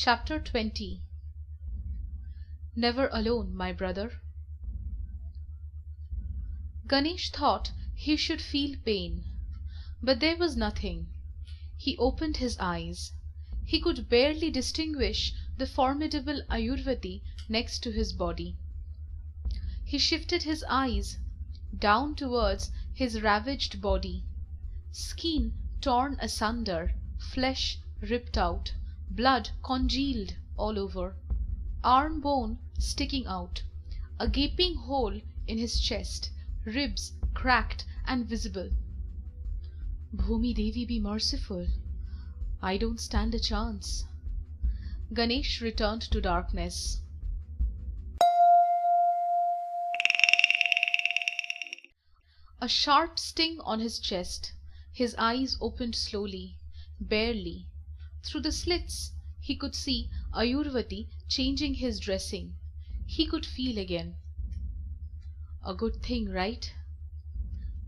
Chapter 20. Never alone, my brother. Ganesh thought he should feel pain, but there was nothing. He opened his eyes. He could barely distinguish the formidable Ayurvati next to his body. He shifted his eyes down towards his ravaged body. Skin torn asunder, flesh ripped out, blood congealed all over, arm bone sticking out, a gaping hole in his chest, ribs cracked and visible. Bhumi Devi, be merciful. I don't stand a chance. Ganesh returned to darkness. A sharp sting on his chest. His eyes opened slowly, barely. Through the slits he could see Ayurvati changing his dressing. He could feel again. A good thing, right?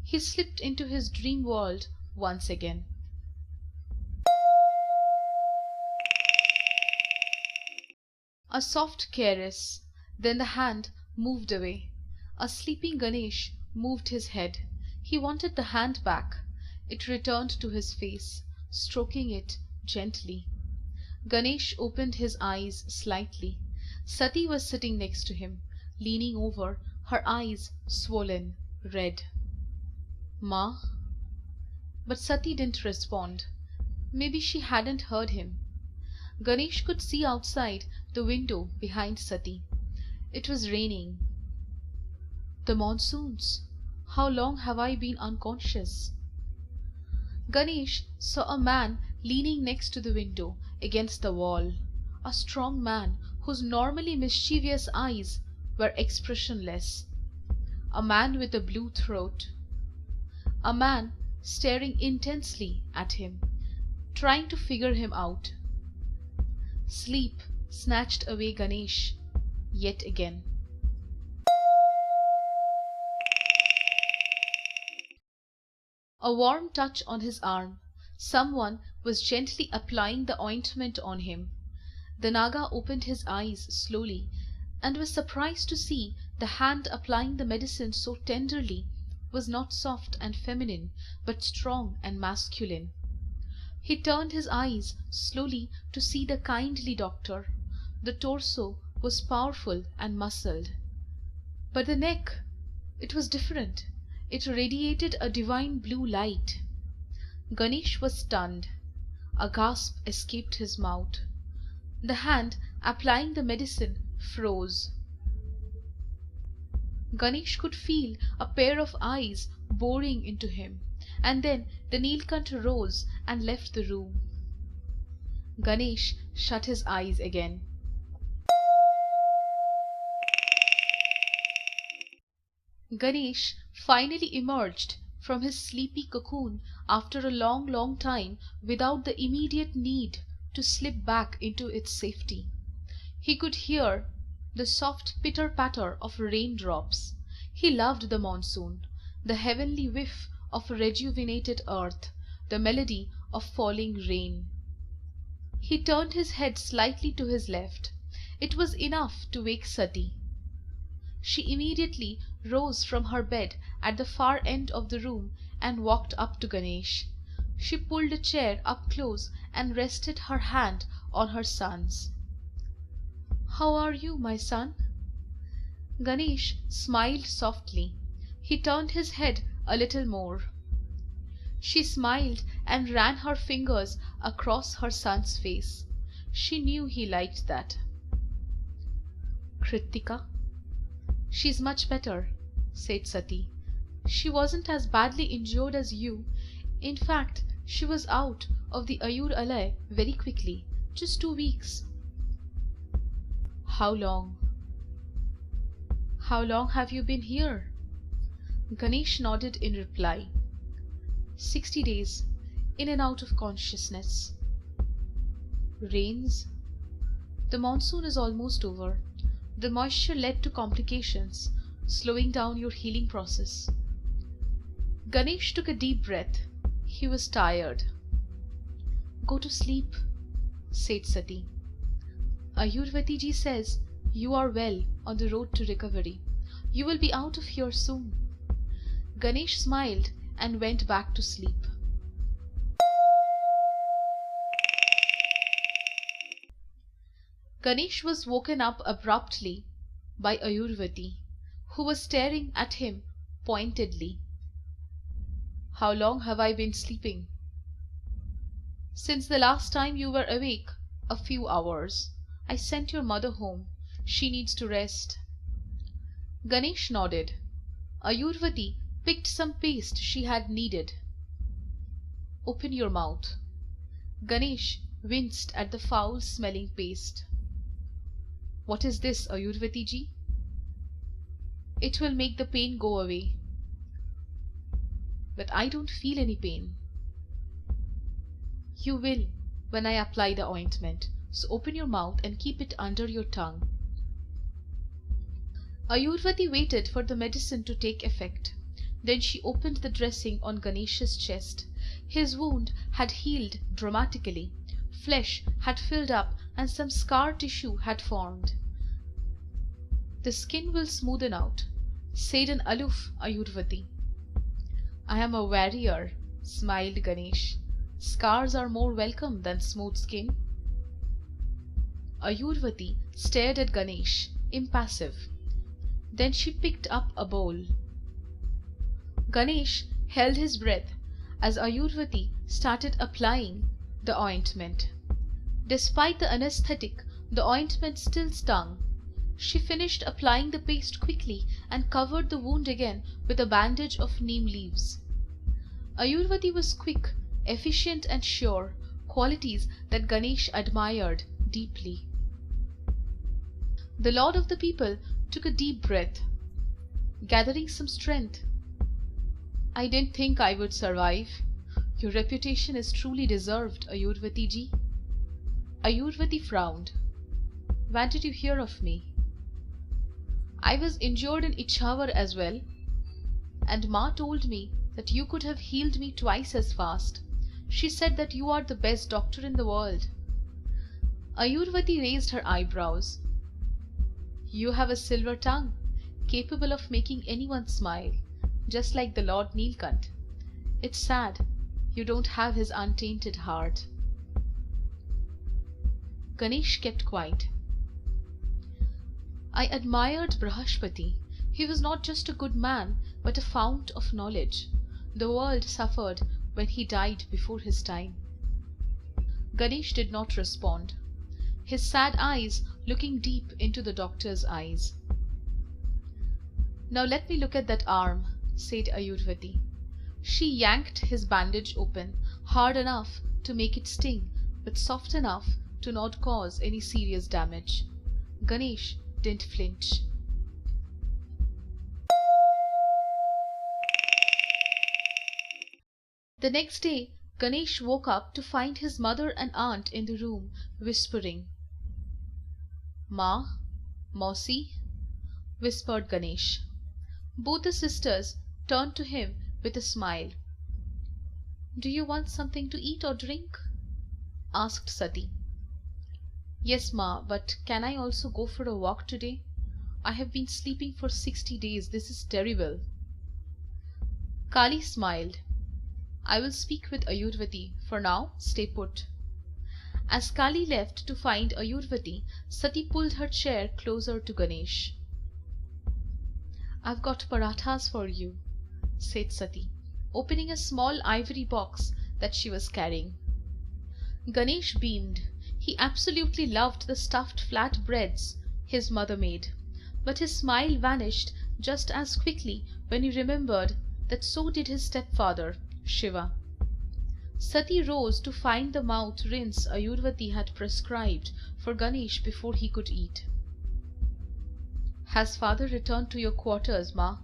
He slipped into his dream world once again. A soft caress, then the hand moved away. A sleeping Ganesh moved his head. He wanted the hand back. It returned to his face, stroking it gently. Ganesh opened his eyes slightly. Sati was sitting next to him, leaning over, her eyes swollen, red. Ma? But Sati didn't respond. Maybe she hadn't heard him. Ganesh could see outside the window behind Sati. It was raining. The monsoons. How long have I been unconscious? Ganesh saw a man leaning next to the window against the wall, a strong man whose normally mischievous eyes were expressionless, a man with a blue throat, a man staring intensely at him, trying to figure him out. Sleep snatched away Ganesh yet again. A warm touch on his arm. Someone was gently applying the ointment on him. The Naga opened his eyes slowly and was surprised to see the hand applying the medicine so tenderly was not soft and feminine, but strong and masculine. He turned his eyes slowly to see the kindly doctor. The torso was powerful and muscled. But the neck, it was different. It radiated a divine blue light. Ganesh was stunned. A gasp escaped his mouth. The hand applying the medicine froze. Ganesh could feel a pair of eyes boring into him, and then the Neelkant rose and left the room. Ganesh shut his eyes again. Ganesh finally emerged from his sleepy cocoon after a long time without the immediate need to slip back into its safety. He could hear the soft pitter-patter of raindrops. He loved the monsoon, the heavenly whiff of rejuvenated earth, the melody of falling rain. He turned his head slightly to his left. It was enough to wake Sati. She immediately rose from her bed at the far end of the room and walked up to Ganesh. She pulled a chair up close and rested her hand on her son's. "How are you, my son?" Ganesh smiled softly. He turned his head a little more. She smiled and ran her fingers across her son's face. She knew he liked that. "Kritika?" "She's much better," said Sati. "She wasn't as badly injured as you. In fact, she was out of the Ayur Alay very quickly, just 2 weeks." "How long?" "How long have you been here?" Ganesh nodded in reply. 60 days, in and out of consciousness." "Rains?" "The monsoon is almost over. The moisture led to complications, slowing down your healing process." Ganesh took a deep breath. He was tired. "Go to sleep," said Sati. Ayurvati ji says you are well on the road to recovery. You will be out of here soon. Ganesh smiled and went back to sleep. Ganesh was woken up abruptly by Ayurvati, who was staring at him pointedly. How long have I been sleeping? Since the last time you were awake, a few hours. I sent your mother home. She needs to rest. Ganesh nodded. Ayurvati picked some paste she had kneaded. Open your mouth. Ganesh winced at the foul-smelling paste. What is this, Ayurvati ji? It will make the pain go away. But I don't feel any pain. You will when I apply the ointment, so open your mouth and keep it under your tongue. Ayurvati waited for the medicine to take effect. Then she opened the dressing on Ganesh's chest. His wound had healed dramatically. Flesh had filled up and some scar tissue had formed. The skin will smoothen out, said an aloof Ayurvati. I am a warrior, smiled Ganesh. Scars are more welcome than smooth skin. Ayurvati stared at Ganesh, impassive. Then she picked up a bowl. Ganesh held his breath as Ayurvati started applying the ointment. Despite the anesthetic, the ointment still stung. She finished applying the paste quickly and covered the wound again with a bandage of neem leaves. Ayurvati was quick, efficient and sure, qualities that Ganesh admired deeply. The lord of the people took a deep breath, gathering some strength. I didn't think I would survive. Your reputation is truly deserved, Ayurvati ji. Ayurvati frowned. When did you hear of me? I was injured in Ichhawar as well, and Ma told me that you could have healed me twice as fast. She said that you are the best doctor in the world. Ayurvati raised her eyebrows. You have a silver tongue, capable of making anyone smile, just like the Lord Neelkant. It's sad you don't have his untainted heart. Ganesh kept quiet. I admired Brahaspati. He was not just a good man, but a fount of knowledge. The world suffered when he died before his time. Ganesh did not respond, his sad eyes looking deep into the doctor's eyes. Now let me look at that arm, said Ayurvati. She yanked his bandage open, hard enough to make it sting, but soft enough to not cause any serious damage. Ganesh didn't flinch. The next day, Ganesh woke up to find his mother and aunt in the room, whispering. Ma, Mausi, whispered Ganesh. Both the sisters turned to him with a smile. Do you want something to eat or drink? Asked Sati. Yes, Ma, but can I also go for a walk today? I have been sleeping for 60 days. This is terrible. Kali smiled. I will speak with Ayurvati. For now, stay put. As Kali left to find Ayurvati, Sati pulled her chair closer to Ganesh. I've got parathas for you, said Sati, opening a small ivory box that she was carrying. Ganesh beamed. He absolutely loved the stuffed flat breads his mother made, but his smile vanished just as quickly when he remembered that so did his stepfather, Shiva. Sati rose to find the mouth rinse Ayurvati had prescribed for Ganesh before he could eat. Has father returned to your quarters, Ma?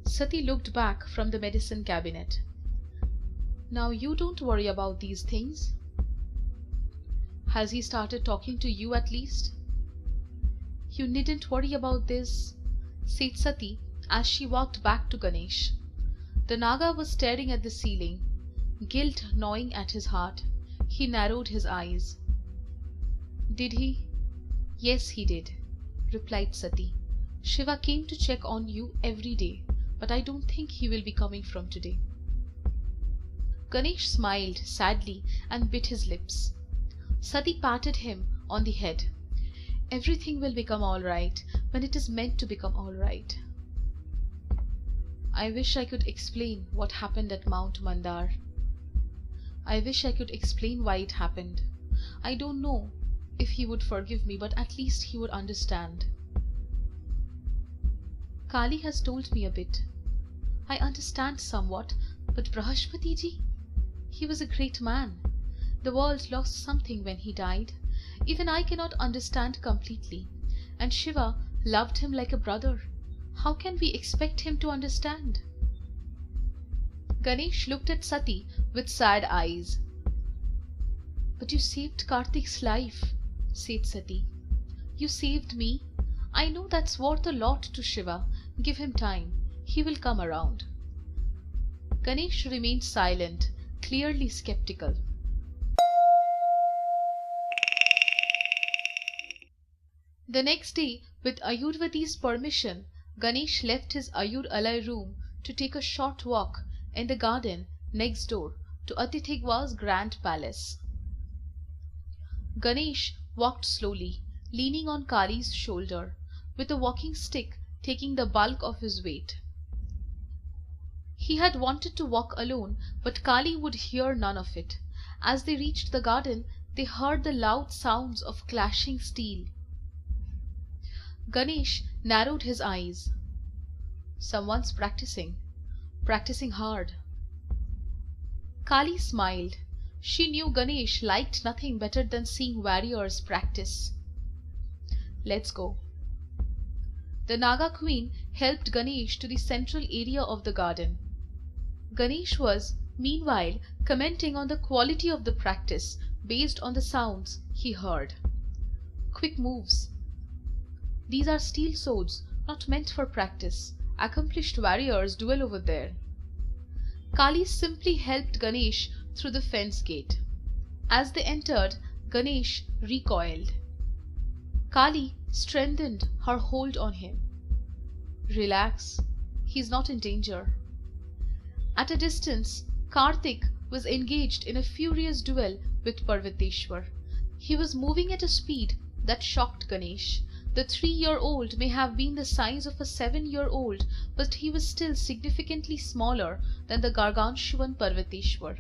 Sati looked back from the medicine cabinet. Now you don't worry about these things. Has he started talking to you at least? You needn't worry about this, said Sati as she walked back to Ganesh. The Naga was staring at the ceiling, guilt gnawing at his heart. He narrowed his eyes. Did he? Yes, he did, replied Sati. Shiva came to check on you every day, but I don't think he will be coming from today. Ganesh smiled sadly and bit his lips. Sati patted him on the head. Everything will become all right when it is meant to become all right. I wish I could explain what happened at Mount Mandar. I wish I could explain why it happened. I don't know if he would forgive me, but at least he would understand. Kali has told me a bit. I understand somewhat, but Brahaspati-ji, he was a great man. The world lost something when he died. Even I cannot understand completely. And Shiva loved him like a brother. How can we expect him to understand? Ganesh looked at Sati with sad eyes. But you saved Karthik's life, said Sati. You saved me. I know that's worth a lot to Shiva. Give him time. He will come around. Ganesh remained silent, clearly skeptical. The next day, with Ayurvati's permission, Ganesh left his Ayur Alai room to take a short walk in the garden next door to Atithigwa's grand palace. Ganesh walked slowly, leaning on Kali's shoulder, with a walking stick taking the bulk of his weight. He had wanted to walk alone, but Kali would hear none of it. As they reached the garden, they heard the loud sounds of clashing steel. Ganesh narrowed his eyes. Someone's practicing hard. Kali smiled. She knew Ganesh liked nothing better than seeing warriors practice. Let's go. The Naga queen helped Ganesh to the central area of the garden. Ganesh was, meanwhile, commenting on the quality of the practice based on the sounds he heard. Quick moves. These are steel swords, not meant for practice. Accomplished warriors duel over there. Kali simply helped Ganesh through the fence gate. As they entered, Ganesh recoiled. Kali strengthened her hold on him. Relax, he is not in danger. At a distance, Karthik was engaged in a furious duel with Parvateshwar. He was moving at a speed that shocked Ganesh. The 3-year-old may have been the size of a 7-year-old, but he was still significantly smaller than the gargantuan Parvateshwar.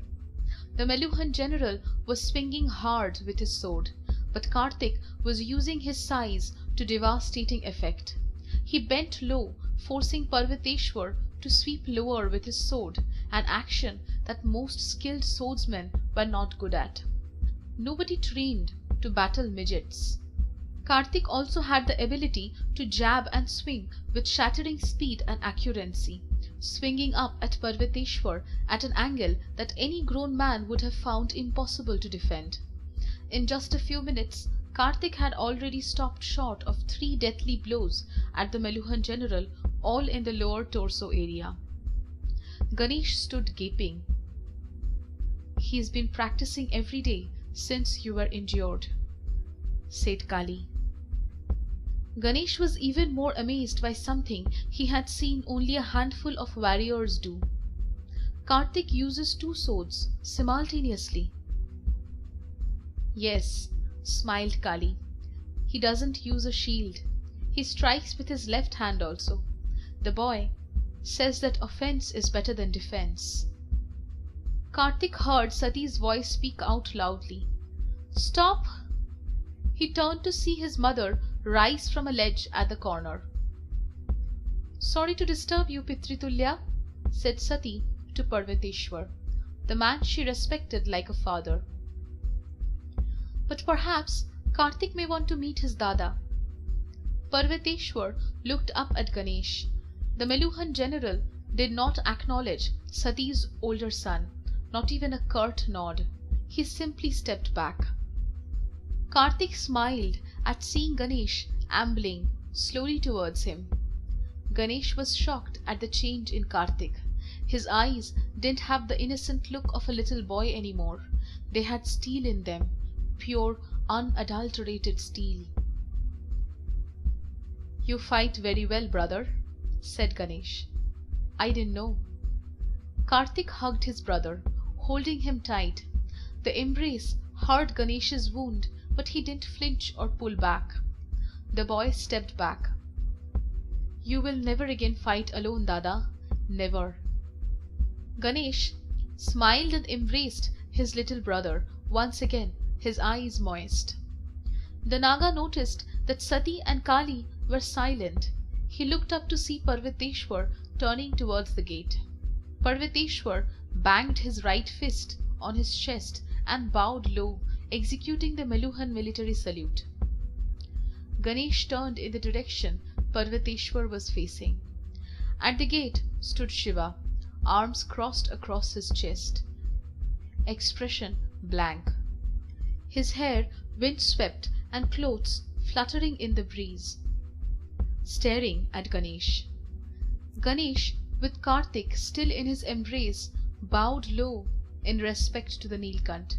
The Meluhan general was swinging hard with his sword, but Karthik was using his size to devastating effect. He bent low, forcing Parvateshwar to sweep lower with his sword, an action that most skilled swordsmen were not good at. Nobody trained to battle midgets. Karthik also had the ability to jab and swing with shattering speed and accuracy, swinging up at Parvateshwar at an angle that any grown man would have found impossible to defend. In just a few minutes, Karthik had already stopped short of 3 deathly blows at the Meluhan general, all in the lower torso area. Ganesh stood gaping. He's been practicing every day since you were injured, said Kali. Ganesh was even more amazed by something he had seen only a handful of warriors do. Karthik uses 2 swords simultaneously. Yes, smiled Kali. He doesn't use a shield. He strikes with his left hand also. The boy says that offense is better than defense. Karthik heard Sati's voice speak out loudly. Stop! He turned to see his mother rise from a ledge at the corner. Sorry to disturb you, Pitritulya, said Sati to Parvateshwar, the man she respected like a father. But perhaps Karthik may want to meet his Dada. Parvateshwar looked up at Ganesh. The Meluhan general did not acknowledge Sati's older son, not even a curt nod. He simply stepped back. Karthik smiled at seeing Ganesh ambling slowly towards him. Ganesh was shocked at the change in Karthik. His eyes didn't have the innocent look of a little boy anymore. They had steel in them, pure, unadulterated steel. You fight very well, brother, said Ganesh. I didn't know. Kartik hugged his brother, holding him tight. The embrace hurt Ganesh's wound, but he didn't flinch or pull back. The boy stepped back. You will never again fight alone, Dada. Never. Ganesh smiled and embraced his little brother once again, his eyes moist. The Naga noticed that Sati and Kali were silent. He looked up to see Parvateshwar turning towards the gate. Parvateshwar banged his right fist on his chest and bowed low, executing the Meluhan military salute. Ganesh turned in the direction Parvateshwar was facing. At the gate stood Shiva, arms crossed across his chest. Expression blank. His hair wind-swept and clothes fluttering in the breeze. Staring at Ganesh. Ganesh, with Kartik still in his embrace, bowed low in respect to the Neelkant.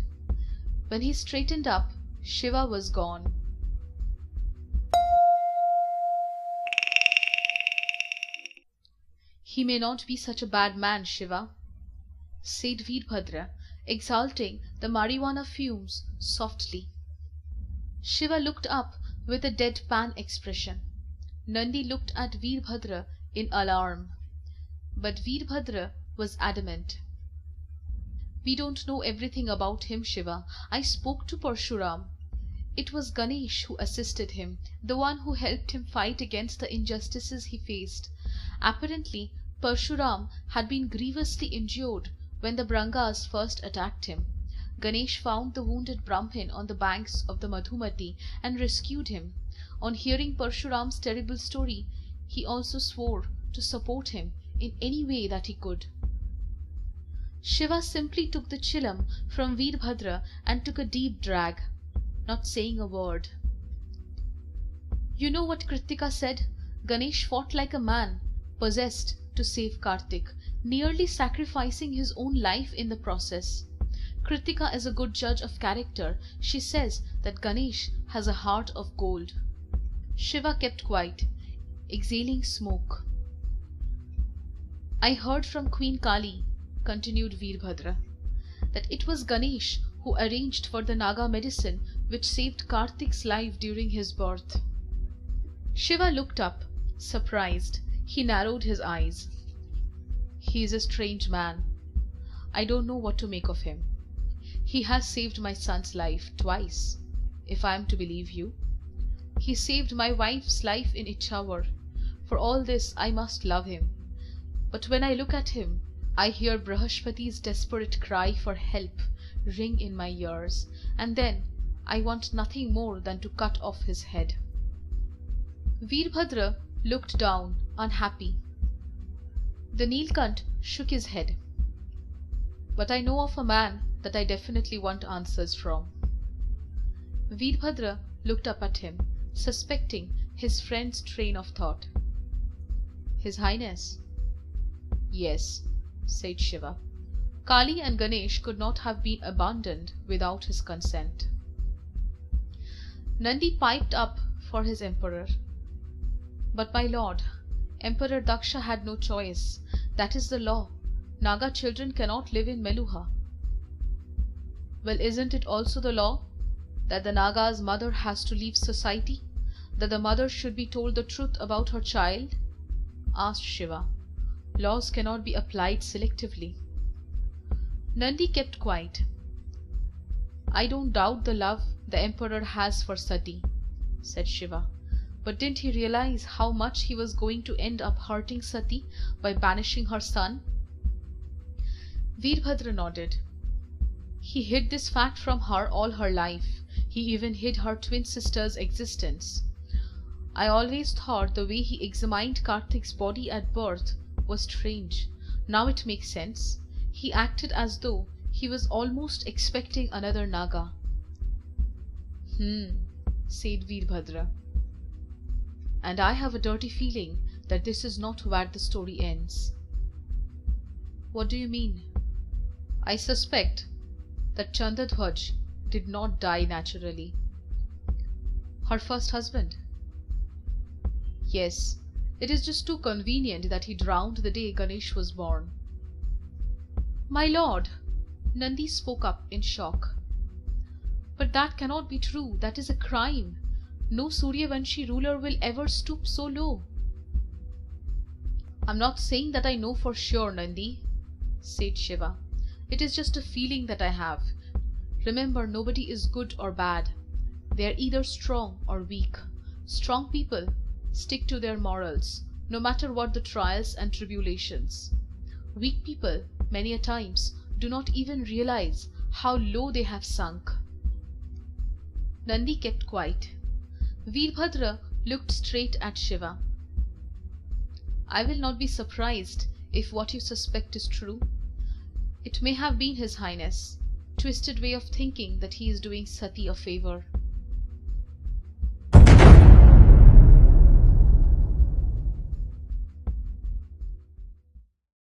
When he straightened up, Shiva was gone. He may not be such a bad man, Shiva, said Veerbhadra, exhalting the marijuana fumes softly. Shiva looked up with a deadpan expression. Nandi looked at Veerbhadra in alarm. But Veerbhadra was adamant. We don't know everything about him, Shiva. I spoke to Parshuram. It was Ganesh who assisted him, the one who helped him fight against the injustices he faced. Apparently, Parshuram had been grievously injured when the Brangas first attacked him. Ganesh found the wounded Brahmin on the banks of the Madhumati and rescued him. On hearing Parshuram's terrible story, he also swore to support him in any way that he could. Shiva simply took the chilam from Veerbhadra and took a deep drag, not saying a word. You know what Kritika said? Ganesh fought like a man, possessed, to save Kartik, nearly sacrificing his own life in the process. Kritika is a good judge of character. She says that Ganesh has a heart of gold. Shiva kept quiet, exhaling smoke. I heard from Queen Kali, continued Veerbhadra, that it was Ganesh who arranged for the Naga medicine which saved Kartik's life during his birth. Shiva looked up, surprised. He narrowed his eyes. He is a strange man. I don't know what to make of him. He has saved my son's life twice, if I am to believe you. He saved my wife's life in Ichhawar. For all this I must love him. But when I look at him, I hear Brahaspati's desperate cry for help ring in my ears, and then I want nothing more than to cut off his head. Veerbhadra looked down, unhappy. The Neelkant shook his head. But I know of a man that I definitely want answers from. Veerbhadra looked up at him, suspecting his friend's train of thought. His Highness? Yes, said Shiva. Kali and Ganesh could not have been abandoned without his consent. Nandi piped up for his emperor. But my lord, Emperor Daksha had no choice. That is the law. Naga children cannot live in Meluha. Well, isn't it also the law that the Naga's mother has to leave society? That the mother should be told the truth about her child? Asked Shiva. Laws cannot be applied selectively. Nandi kept quiet. I don't doubt the love the emperor has for Sati, said Shiva. But didn't he realize how much he was going to end up hurting Sati by banishing her son? Veerbhadra nodded. He hid this fact from her all her life. He even hid her twin sister's existence. I always thought the way he examined Kartik's body at birth was strange. Now it makes sense. He acted as though he was almost expecting another Naga. Said Veerbhadra. And I have a dirty feeling that this is not where the story ends. What do you mean? I suspect that Chandadhwaj did not die naturally. Her first husband? Yes, it is just too convenient that he drowned the day Ganesh was born. My lord, Nandi spoke up in shock. But that cannot be true. That is a crime. No Suryavanshi ruler will ever stoop so low. I'm not saying that I know for sure, Nandi, said Shiva. It is just a feeling that I have. Remember, nobody is good or bad. They are either strong or weak. Strong people stick to their morals, no matter what the trials and tribulations. Weak people, many a times, do not even realize how low they have sunk. Nandi kept quiet. Veerbhadra looked straight at Shiva. I will not be surprised if what you suspect is true. It may have been His Highness' twisted way of thinking that he is doing Sati a favor.